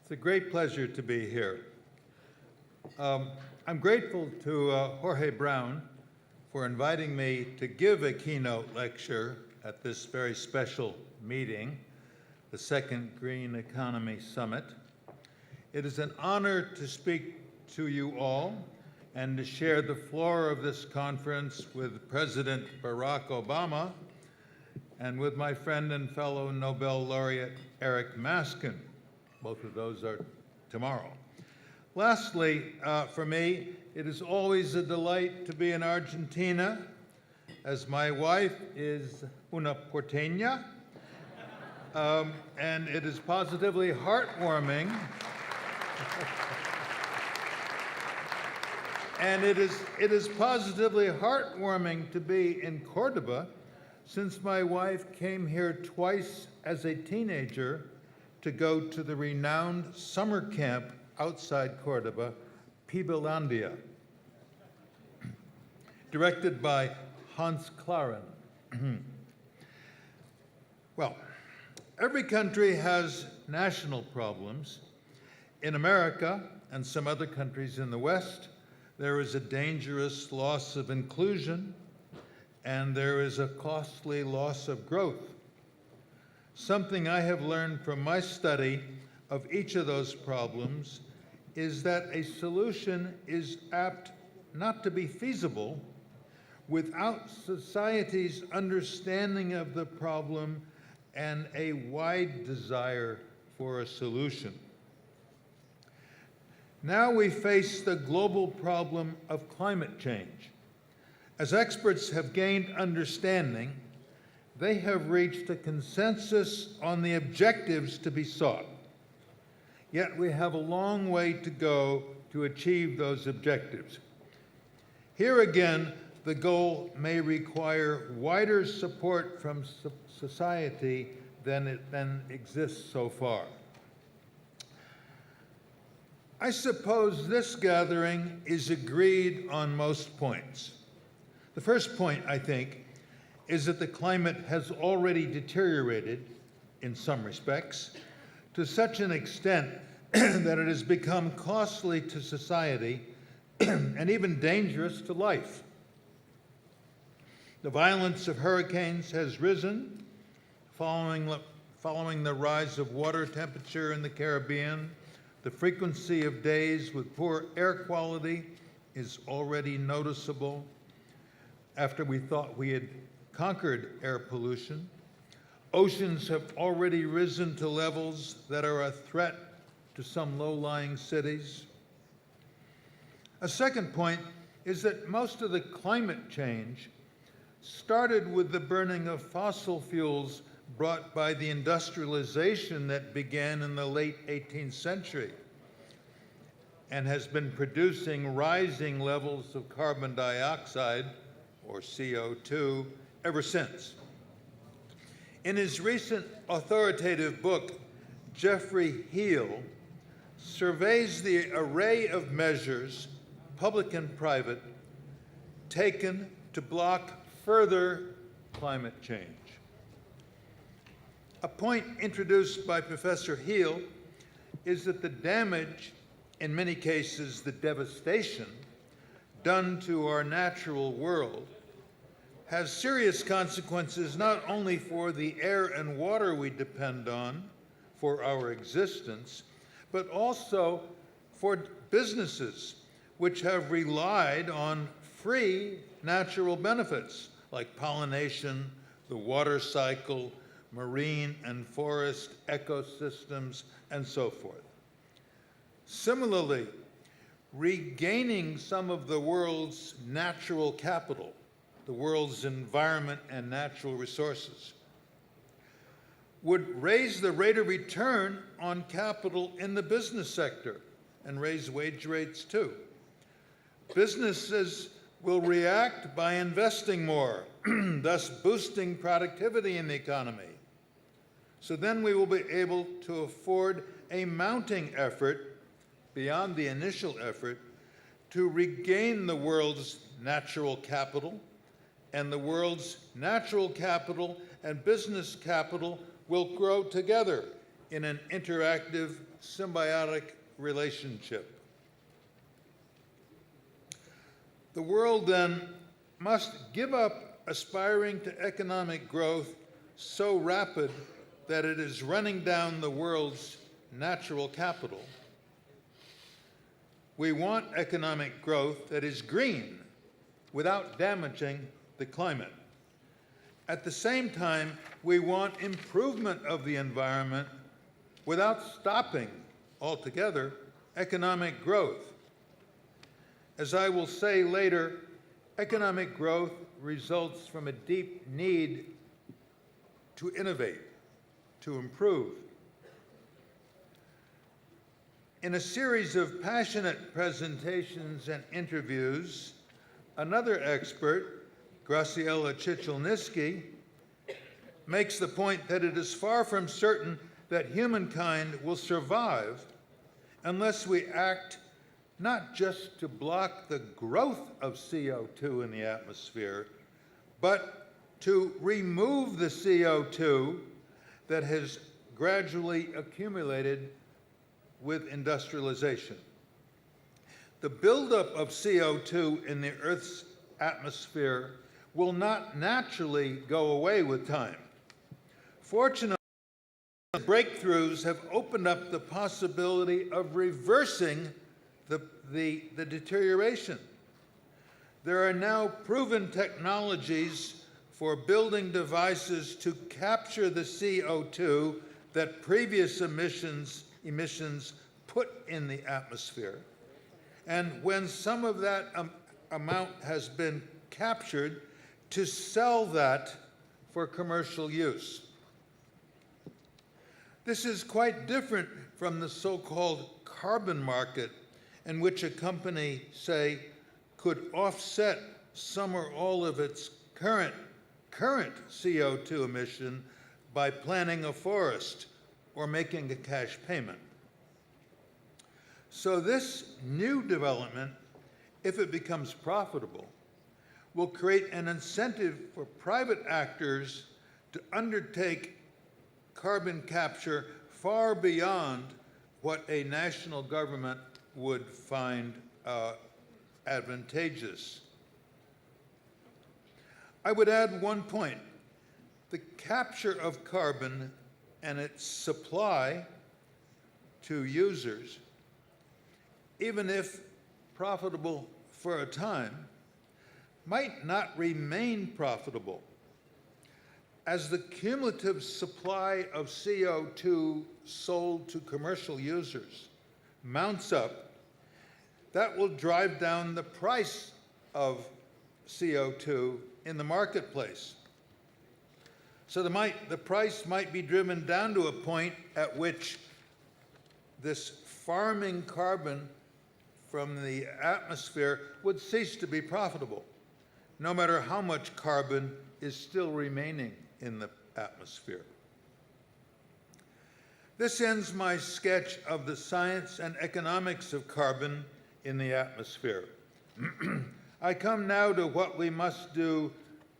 It's a great pleasure to be here. I'm grateful to Jorge Brown for inviting me to give a keynote lecture at this very special meeting, the Second Green Economy Summit. It is an honor to speak to you all and to share the floor of this conference with President Barack Obama and with my friend and fellow Nobel laureate Eric Maskin. Both of those are tomorrow. Lastly, for me, it is always a delight to be in Argentina, as my wife is una porteña, and it is positively heartwarming. And it is positively heartwarming to be in Cordoba, since my wife came here twice as a teenager to go to the renowned summer camp outside Cordoba, Pibelandia, directed by Hans Claren. Well, every country has national problems. In America and some other countries in the West, there is a dangerous loss of inclusion, and there is a costly loss of growth. Something I have learned from my study of each of those problems is that a solution is apt not to be feasible without society's understanding of the problem and a wide desire for a solution. Now we face the global problem of climate change. As experts have gained understanding, they have reached a consensus on the objectives to be sought. Yet we have a long way to go to achieve those objectives. Here again, the goal may require wider support from society than exists so far. I suppose this gathering is agreed on most points. The first point, I think, is that the climate has already deteriorated, in some respects, to such an extent that it has become costly to society and even dangerous to life. The violence of hurricanes has risen following the rise of water temperature in the Caribbean. The frequency of days with poor air quality is already noticeable after we thought we had conquered air pollution. Oceans have already risen to levels that are a threat to some low-lying cities. A second point is that most of the climate change started with the burning of fossil fuels brought by the industrialization that began in the late 18th century and has been producing rising levels of carbon dioxide, or CO2, ever since. In his recent authoritative book, Jeffrey Heal surveys the array of measures, public and private, taken to block further climate change. A point introduced by Professor Heal is that the damage, in many cases the devastation, done to our natural world has serious consequences not only for the air and water we depend on for our existence, but also for businesses which have relied on free natural benefits like pollination, the water cycle, marine and forest ecosystems, and so forth. Similarly, regaining some of the world's natural capital, the world's environment and natural resources, would raise the rate of return on capital in the business sector and raise wage rates too. Businesses will react by investing more, thus boosting productivity in the economy. So then we will be able to afford a mounting effort, beyond the initial effort, to regain the world's natural capital, and the world's natural capital and business capital will grow together in an interactive, symbiotic relationship. The world then must give up aspiring to economic growth so rapid that it is running down the world's natural capital. We want economic growth that is green without damaging the climate. At the same time, we want improvement of the environment without stopping altogether economic growth. As I will say later, economic growth results from a deep need to innovate, to improve. In a series of passionate presentations and interviews, another expert, Graciela Chichelniski, makes the point that it is far from certain that humankind will survive unless we act not just to block the growth of CO2 in the atmosphere, but to remove the CO2 that has gradually accumulated with industrialization. The buildup of CO2 in the Earth's atmosphere will not naturally go away with time. Fortunately, breakthroughs have opened up the possibility of reversing the deterioration. There are now proven technologies for building devices to capture the CO2 that previous emissions put in the atmosphere. And when some of that amount has been captured, to sell that for commercial use. This is quite different from the so-called carbon market, in which a company, say, could offset some or all of its current CO2 emission by planting a forest or making a cash payment. So this new development, if it becomes profitable, will create an incentive for private actors to undertake carbon capture far beyond what a national government would find advantageous. I would add one point. The capture of carbon and its supply to users, even if profitable for a time, might not remain profitable. As the cumulative supply of CO2 sold to commercial users mounts up, that will drive down the price of CO2 in the marketplace. So the price might be driven down to a point at which this farming carbon from the atmosphere would cease to be profitable, no matter how much carbon is still remaining in the atmosphere. This ends my sketch of the science and economics of carbon in the atmosphere. I come now to what we must do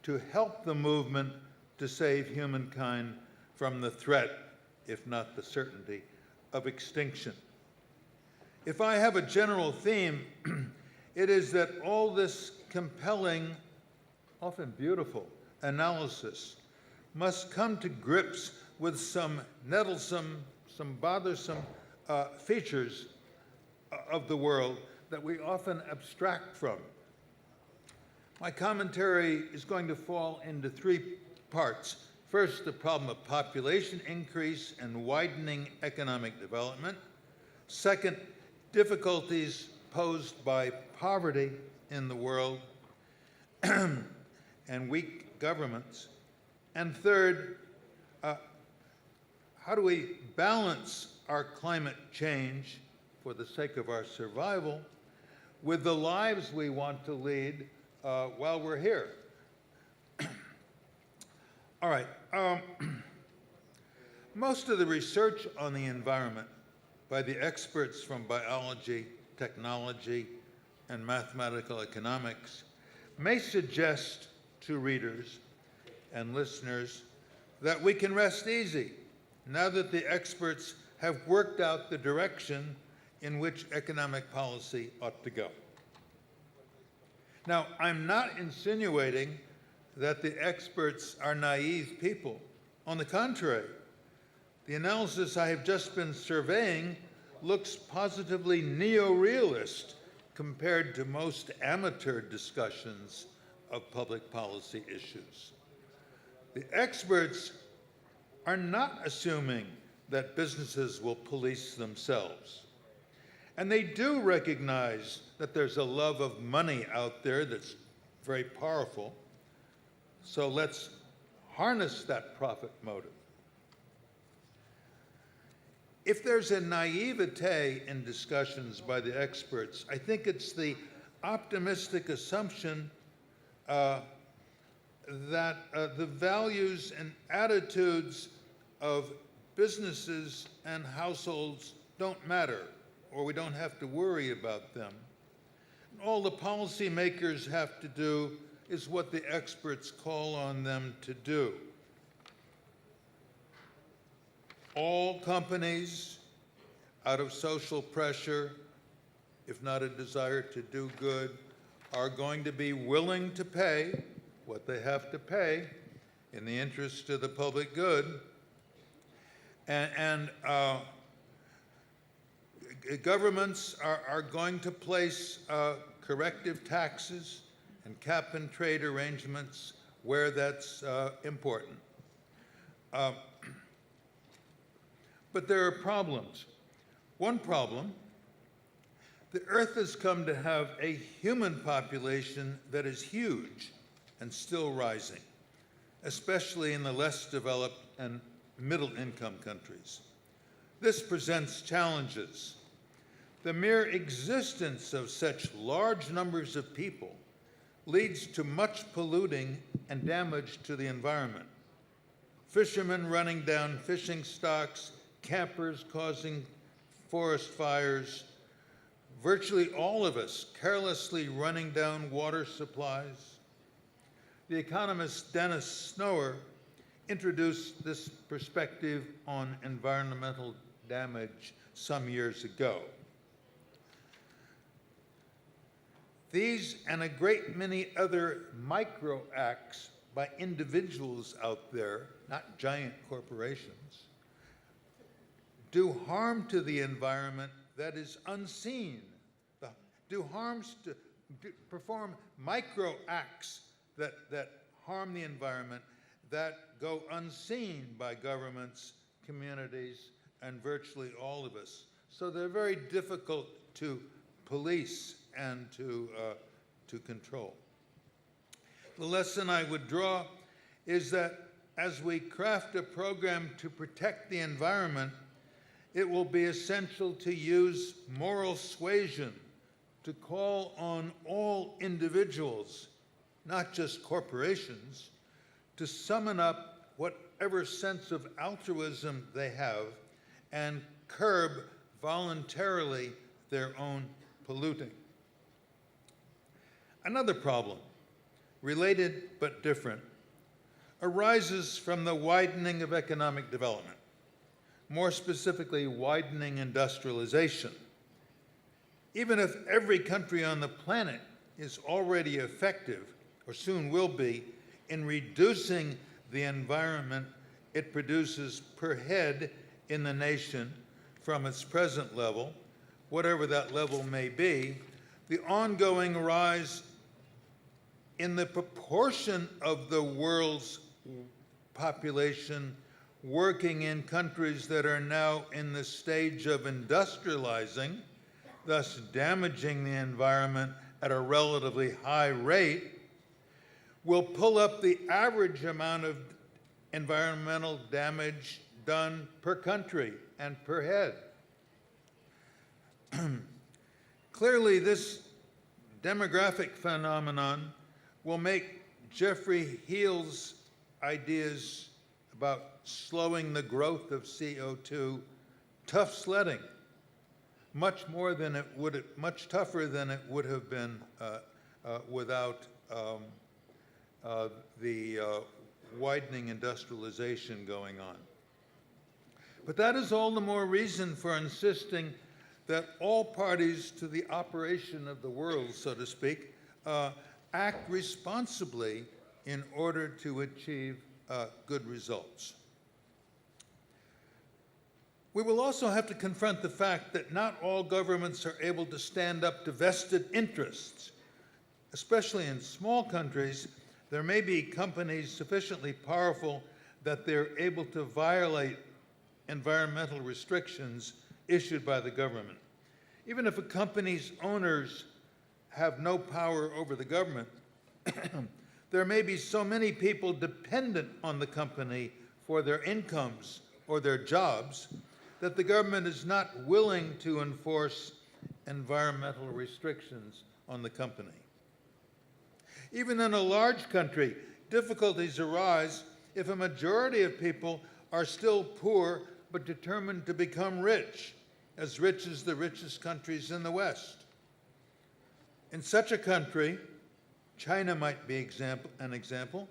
to help the movement to save humankind from the threat, if not the certainty, of extinction. If I have a general theme, it is that all this compelling, often beautiful, analysis must come to grips with some nettlesome, some bothersome features of the world that we often abstract from. My commentary is going to fall into three parts. First, the problem of population increase and widening economic development. Second, difficulties posed by poverty in the world and weak governments. And third, how do we balance our climate change for the sake of our survival with the lives we want to lead while we're here? All right. Most of the research on the environment by the experts from biology, technology, and mathematical economics may suggest to readers and listeners that we can rest easy now that the experts have worked out the direction in which economic policy ought to go. Now, I'm not insinuating that the experts are naive people. On the contrary, the analysis I have just been surveying looks positively neo-realist compared to most amateur discussions of public policy issues. The experts are not assuming that businesses will police themselves. And they do recognize that there's a love of money out there that's very powerful. So let's harness that profit motive. If there's a naivete in discussions by the experts, I think it's the optimistic assumption that the values and attitudes of businesses and households don't matter, or we don't have to worry about them. All the policymakers have to do is what the experts call on them to do. All companies, out of social pressure, if not a desire to do good, are going to be willing to pay what they have to pay in the interest of the public good. And governments are going to place corrective taxes and cap and trade arrangements where that's important. But there are problems. One problem, the Earth has come to have a human population that is huge and still rising, especially in the less developed and middle-income countries. This presents challenges. The mere existence of such large numbers of people leads to much polluting and damage to the environment. Fishermen running down fishing stocks, campers causing forest fires, virtually all of us carelessly running down water supplies. The economist Dennis Snower introduced this perspective on environmental damage some years ago. These and a great many other micro acts by individuals out there, not giant corporations, do harm to the environment that is unseen, perform micro acts that harm the environment that go unseen by governments, communities, and virtually all of us. So they're very difficult to police and to control. The lesson I would draw is that as we craft a program to protect the environment, it will be essential to use moral suasion to call on all individuals, not just corporations, to summon up whatever sense of altruism they have and curb voluntarily their own polluting. Another problem, related but different, arises from the widening of economic development, more specifically widening industrialization. Even if every country on the planet is already effective, or soon will be, in reducing the environment it produces per head in the nation from its present level, whatever that level may be, the ongoing rise in the proportion of the world's population working in countries that are now in the stage of industrializing, thus damaging the environment at a relatively high rate, will pull up the average amount of environmental damage done per country and per head. Clearly, this demographic phenomenon will make Jeffrey Heel's ideas about slowing the growth of CO2 tough sledding, much tougher than it would have been without the widening industrialization going on. But that is all the more reason for insisting that all parties to the operation of the world, so to speak, act responsibly in order to achieve good results. We will also have to confront the fact that not all governments are able to stand up to vested interests. Especially in small countries, there may be companies sufficiently powerful that they're able to violate environmental restrictions issued by the government. Even if a company's owners have no power over the government, there may be so many people dependent on the company for their incomes or their jobs that the government is not willing to enforce environmental restrictions on the company. Even in a large country, difficulties arise if a majority of people are still poor but determined to become rich as the richest countries in the West. In such a country, China might be an example,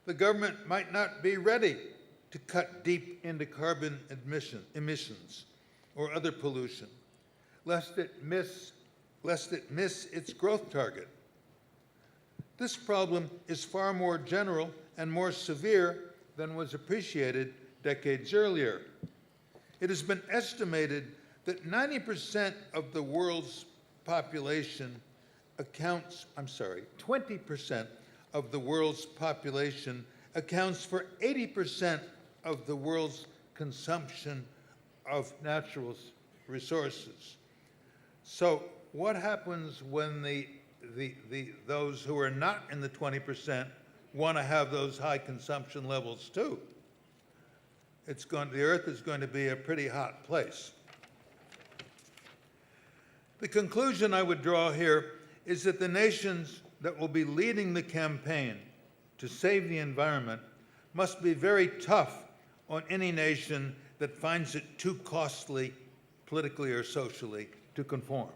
the government might not be ready to cut deep into carbon emissions or other pollution, lest it miss its growth target. This problem is far more general and more severe than was appreciated decades earlier. It has been estimated that 90% of the world's population 20% of the world's population accounts for 80% of the world's consumption of natural resources. So what happens when those who are not in the 20% want to have those high consumption levels too? The Earth is going to be a pretty hot place. The conclusion I would draw here is that the nations that will be leading the campaign to save the environment must be very tough on any nation that finds it too costly, politically or socially, to conform.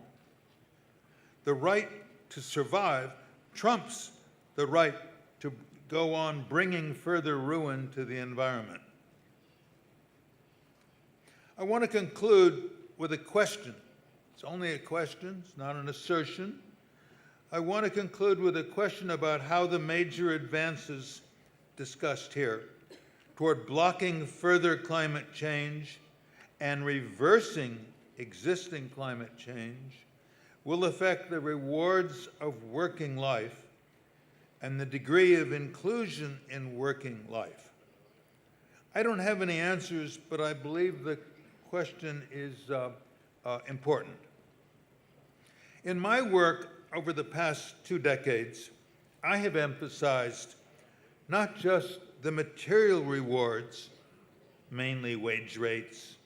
The right to survive trumps the right to go on bringing further ruin to the environment. I want to conclude with a question. It's only a question, it's not an assertion. I want to conclude with a question about how the major advances discussed here toward blocking further climate change and reversing existing climate change will affect the rewards of working life and the degree of inclusion in working life. I don't have any answers, but I believe the question is important. In my work over the past 2 decades, I have emphasized not just the material rewards, mainly wage rates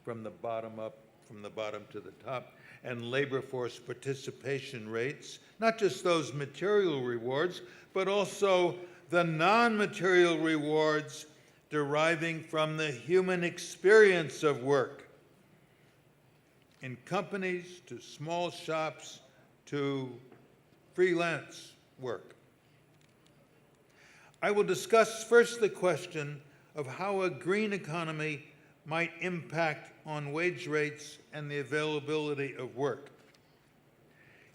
from the bottom up, from the bottom to the top, and labor force participation rates, not just those material rewards, but also the non-material rewards deriving from the human experience of work, in companies, to small shops, to freelance work. I will discuss first the question of how a green economy might impact on wage rates and the availability of work.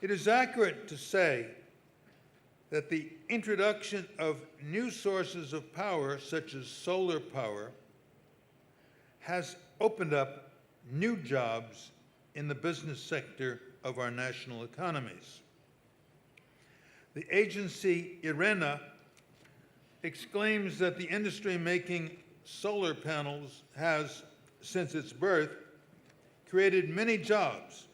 It is accurate to say that the introduction of new sources of power, such as solar power, has opened up new jobs in the business sector of our national economies. The agency IRENA exclaims that the industry making solar panels has, since its birth, created many jobs,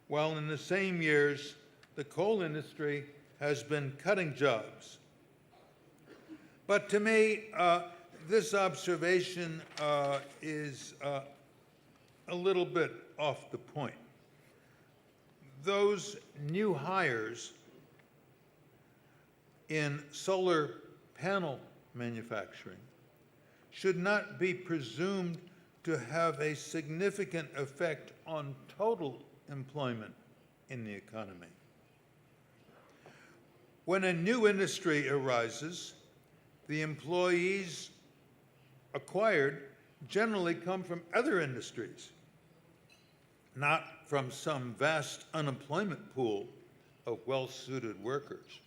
while in the same years, the coal industry has been cutting jobs. But to me, this observation is a little bit off the point. Those new hires in solar panel manufacturing should not be presumed to have a significant effect on total employment in the economy. When a new industry arises, the employees acquired generally come from other industries, not from some vast unemployment pool of well-suited workers.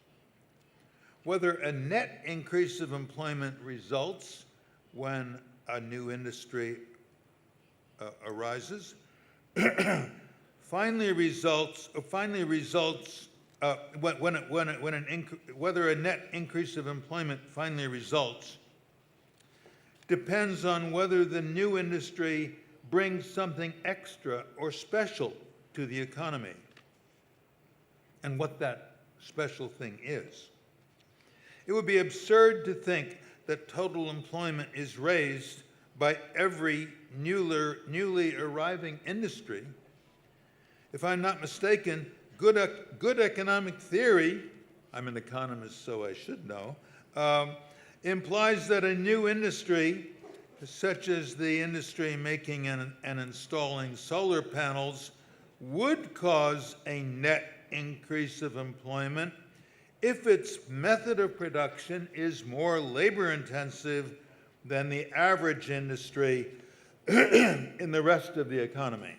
Whether a net increase of employment results when a new industry arises, whether a net increase of employment finally results, depends on whether the new industry brings something extra or special to the economy, and what that special thing is. It would be absurd to think that total employment is raised by every newly arriving industry. If I'm not mistaken, good economic theory, I'm an economist so I should know, implies that a new industry, such as the industry making and installing solar panels, would cause a net increase of employment if its method of production is more labor-intensive than the average industry in the rest of the economy.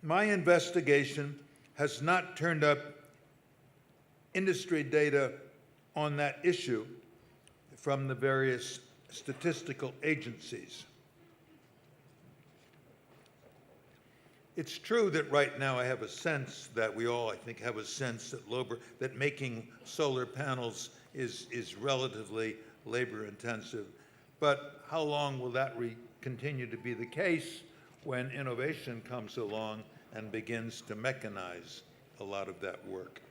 My investigation has not turned up industry data on that issue from the various statistical agencies. It's true that right now I have a sense that we all, I think, have a sense that making solar panels is relatively labor-intensive. But how long will that continue to be the case when innovation comes along and begins to mechanize a lot of that work,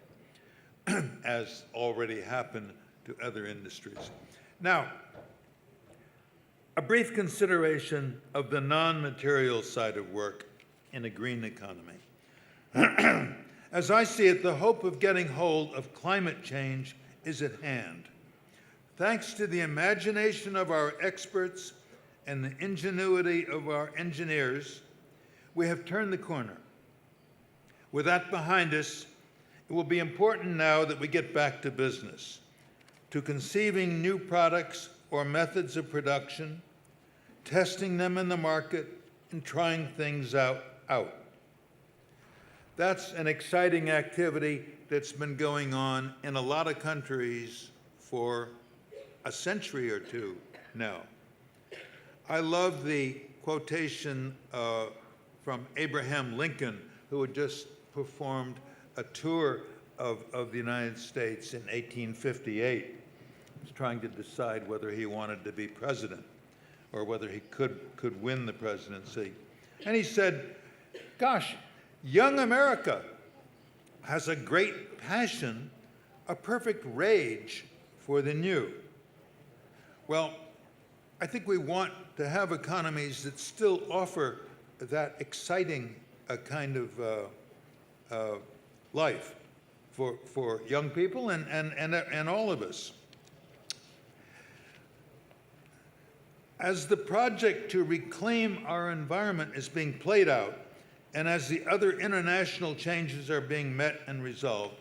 as already happened to other industries? Now, a brief consideration of the non-material side of work in a green economy. As I see it, the hope of getting hold of climate change is at hand. Thanks to the imagination of our experts and the ingenuity of our engineers, we have turned the corner. With that behind us, it will be important now that we get back to business, to conceiving new products or methods of production, testing them in the market, and trying things out. That's an exciting activity that's been going on in a lot of countries for a century or two now. I love the quotation from Abraham Lincoln, who had just performed a tour of the United States in 1858. He was trying to decide whether he wanted to be president or whether he could win the presidency. And he said, gosh, young America has a great passion, a perfect rage for the new. Well, I think we want to have economies that still offer that exciting kind of life for young people and all of us. As the project to reclaim our environment is being played out, and as the other international changes are being met and resolved,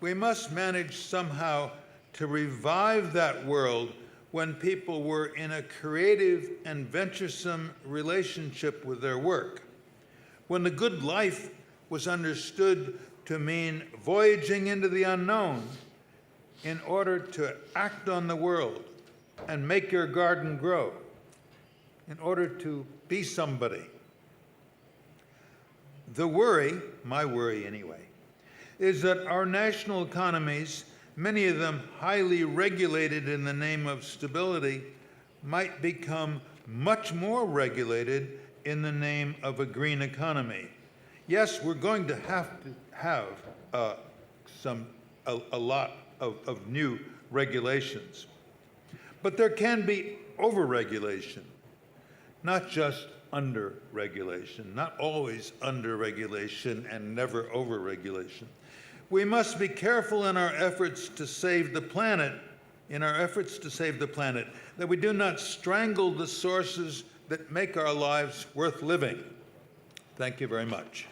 we must manage somehow to revive that world when people were in a creative and venturesome relationship with their work, when the good life was understood to mean voyaging into the unknown in order to act on the world and make your garden grow, in order to be somebody. The worry, my worry anyway, is that our national economies, many of them highly regulated in the name of stability, might become much more regulated in the name of a green economy. Yes, we're going to have a lot of new regulations, but there can be over-regulation, not just under-regulation, not always under-regulation and never over-regulation. We must be careful in our efforts to save the planet, that we do not strangle the sources that make our lives worth living. Thank you very much.